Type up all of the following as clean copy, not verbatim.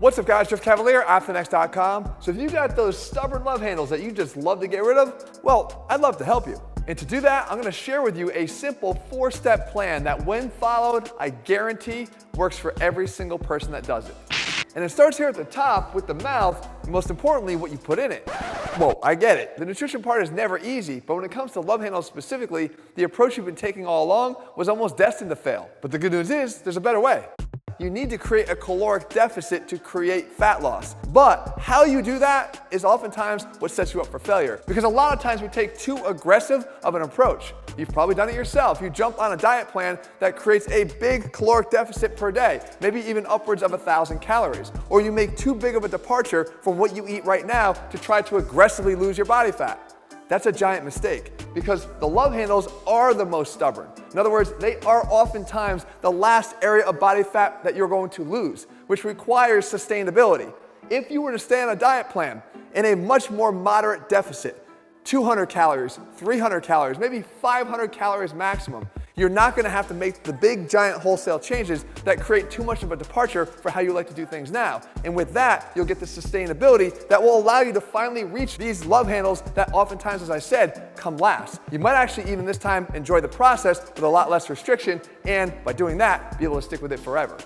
What's up guys, Jeff Cavalier, ATHLEAN-X.com. So if you got those stubborn love handles that you just love to get rid of, well, I'd love to help you. And to do that, I'm gonna share with you a simple 4-step plan that when followed, I guarantee works for every single person that does it. And it starts here at the top with the mouth, and most importantly, what you put in it. Whoa, I get it. The nutrition part is never easy, but when it comes to love handles specifically, the approach you've been taking all along was almost destined to fail. But the good news is, there's a better way. You need to create a caloric deficit to create fat loss. But how you do that is oftentimes what sets you up for failure. Because a lot of times we take too aggressive of an approach. You've probably done it yourself. You jump on a diet plan that creates a big caloric deficit per day, maybe even upwards of 1,000 calories. Or you make too big of a departure from what you eat right now to try to aggressively lose your body fat. That's a giant mistake because the love handles are the most stubborn. In other words, they are oftentimes the last area of body fat that you're going to lose, which requires sustainability. If you were to stay on a diet plan in a much more moderate deficit, 200 calories, 300 calories, maybe 500 calories maximum, you're not going to have to make the big giant wholesale changes that create too much of a departure for how you like to do things now. And with that, you'll get the sustainability that will allow you to finally reach these love handles that oftentimes, as I said, come last. You might actually even this time enjoy the process with a lot less restriction, and by doing that, be able to stick with it forever.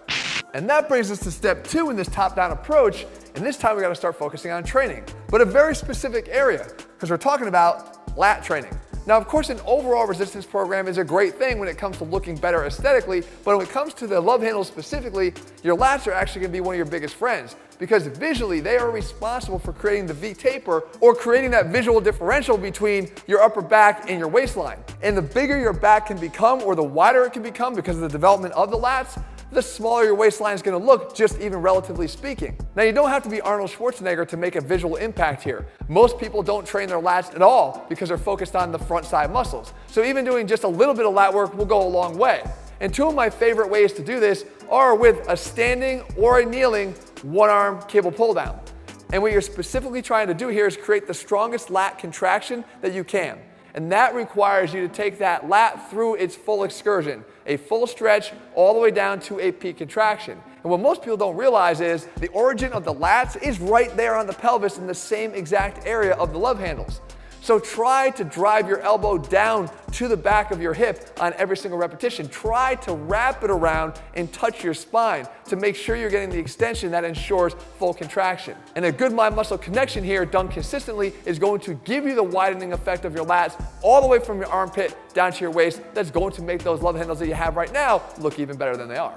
And that brings us to step 2 in this top-down approach, and this time we got to start focusing on training, but a very specific area, because we're talking about lat training. Now, of course, an overall resistance program is a great thing when it comes to looking better aesthetically, but when it comes to the love handles specifically, your lats are actually going to be one of your biggest friends because visually they are responsible for creating the V taper or creating that visual differential between your upper back and your waistline. And the bigger your back can become or the wider it can become because of the development of the lats, the smaller your waistline is going to look, just even relatively speaking. Now, you don't have to be Arnold Schwarzenegger to make a visual impact here. Most people don't train their lats at all because they're focused on the front side muscles. So even doing just a little bit of lat work will go a long way. And 2 of my favorite ways to do this are with a standing or a kneeling one-arm cable pull down. And what you're specifically trying to do here is create the strongest lat contraction that you can. And that requires you to take that lat through its full excursion, a full stretch all the way down to a peak contraction. And what most people don't realize is the origin of the lats is right there on the pelvis in the same exact area of the love handles. So try to drive your elbow down to the back of your hip on every single repetition. Try to wrap it around and touch your spine to make sure you're getting the extension that ensures full contraction. And a good mind-muscle connection here done consistently is going to give you the widening effect of your lats all the way from your armpit down to your waist. That's going to make those love handles that you have right now look even better than they are.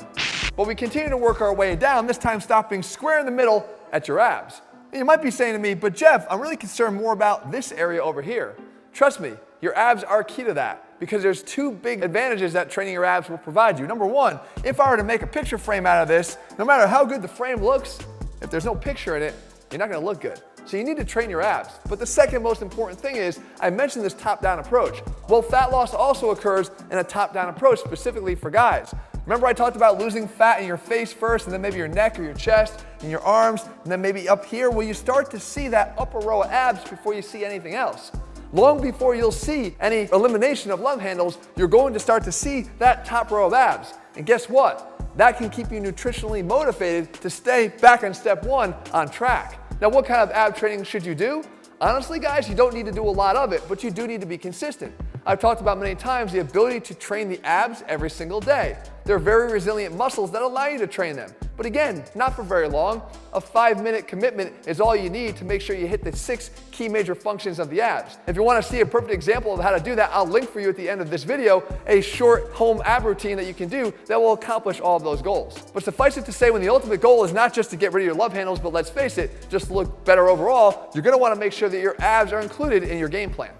But we continue to work our way down, this time stopping square in the middle at your abs. You might be saying to me, but Jeff, I'm really concerned more about this area over here. Trust me, your abs are key to that because there's 2 big advantages that training your abs will provide you. Number 1, if I were to make a picture frame out of this, no matter how good the frame looks, if there's no picture in it, you're not gonna look good. So you need to train your abs. But the second most important thing is, I mentioned this top-down approach. Well, fat loss also occurs in a top-down approach specifically for guys. Remember I talked about losing fat in your face first and then maybe your neck or your chest and your arms and then maybe up here? Well, you start to see that upper row of abs before you see anything else. Long before you'll see any elimination of love handles, you're going to start to see that top row of abs. And guess what? That can keep you nutritionally motivated to stay back on step 1 on track. Now, what kind of ab training should you do? Honestly, guys, you don't need to do a lot of it, but you do need to be consistent. I've talked about many times the ability to train the abs every single day. They're very resilient muscles that allow you to train them. But again, not for very long. A 5-minute commitment is all you need to make sure you hit the 6 key major functions of the abs. If you want to see a perfect example of how to do that, I'll link for you at the end of this video a short home ab routine that you can do that will accomplish all of those goals. But suffice it to say, when the ultimate goal is not just to get rid of your love handles, but let's face it, just to look better overall, you're going to want to make sure that your abs are included in your game plan.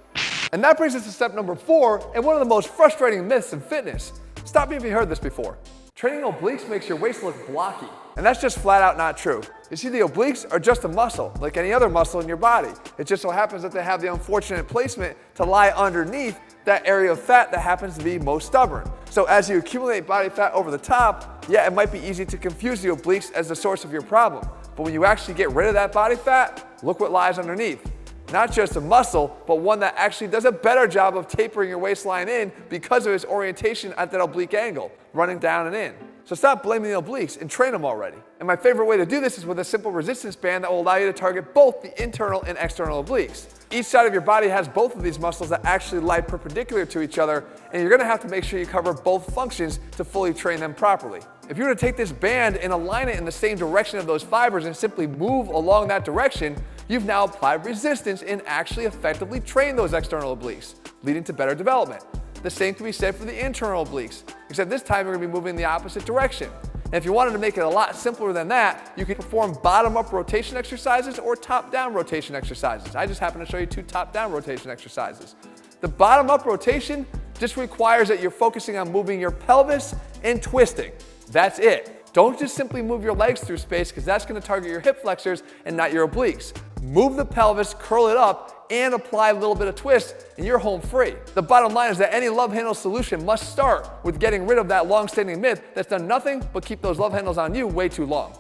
And that brings us to step number 4, and one of the most frustrating myths in fitness. Stop me if you heard this before. Training obliques makes your waist look blocky. And that's just flat out not true. You see, the obliques are just a muscle, like any other muscle in your body. It just so happens that they have the unfortunate placement to lie underneath that area of fat that happens to be most stubborn. So as you accumulate body fat over the top, yeah, it might be easy to confuse the obliques as the source of your problem. But when you actually get rid of that body fat, look what lies underneath. Not just a muscle, but one that actually does a better job of tapering your waistline in because of its orientation at that oblique angle, running down and in. So stop blaming the obliques and train them already. And my favorite way to do this is with a simple resistance band that will allow you to target both the internal and external obliques. Each side of your body has both of these muscles that actually lie perpendicular to each other, and you're gonna have to make sure you cover both functions to fully train them properly. If you were to take this band and align it in the same direction of those fibers and simply move along that direction, you've now applied resistance and actually effectively trained those external obliques, leading to better development. The same can be said for the internal obliques, except this time you're going to be moving in the opposite direction. And if you wanted to make it a lot simpler than that, you could perform bottom-up rotation exercises or top-down rotation exercises. I just happen to show you 2 top-down rotation exercises. The bottom-up rotation just requires that you're focusing on moving your pelvis and twisting. That's it. Don't just simply move your legs through space, because that's going to target your hip flexors and not your obliques. Move the pelvis, curl it up, and apply a little bit of twist, and you're home free. The bottom line is that any love handle solution must start with getting rid of that long-standing myth that's done nothing but keep those love handles on you way too long.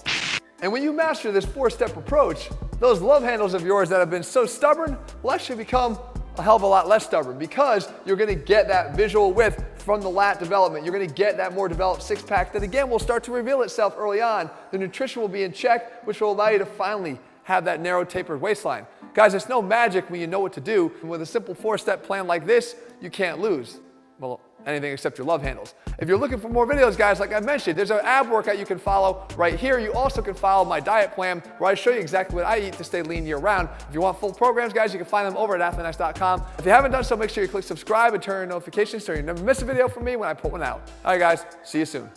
And when you master this 4-step approach, those love handles of yours that have been so stubborn will actually become a hell of a lot less stubborn, because you're gonna get that visual width from the lat development. You're gonna get that more developed six-pack that again will start to reveal itself early on. The nutrition will be in check, which will allow you to finally have that narrow tapered waistline. Guys, it's no magic when you know what to do. And with a simple 4-step plan like this, you can't lose. Well, anything except your love handles. If you're looking for more videos, guys, like I mentioned, there's an ab workout you can follow right here. You also can follow my diet plan where I show you exactly what I eat to stay lean year-round. If you want full programs, guys, you can find them over at ATHLEAN-X.com. If you haven't done so, make sure you click subscribe and turn on notifications so you never miss a video from me when I put one out. All right, guys, see you soon.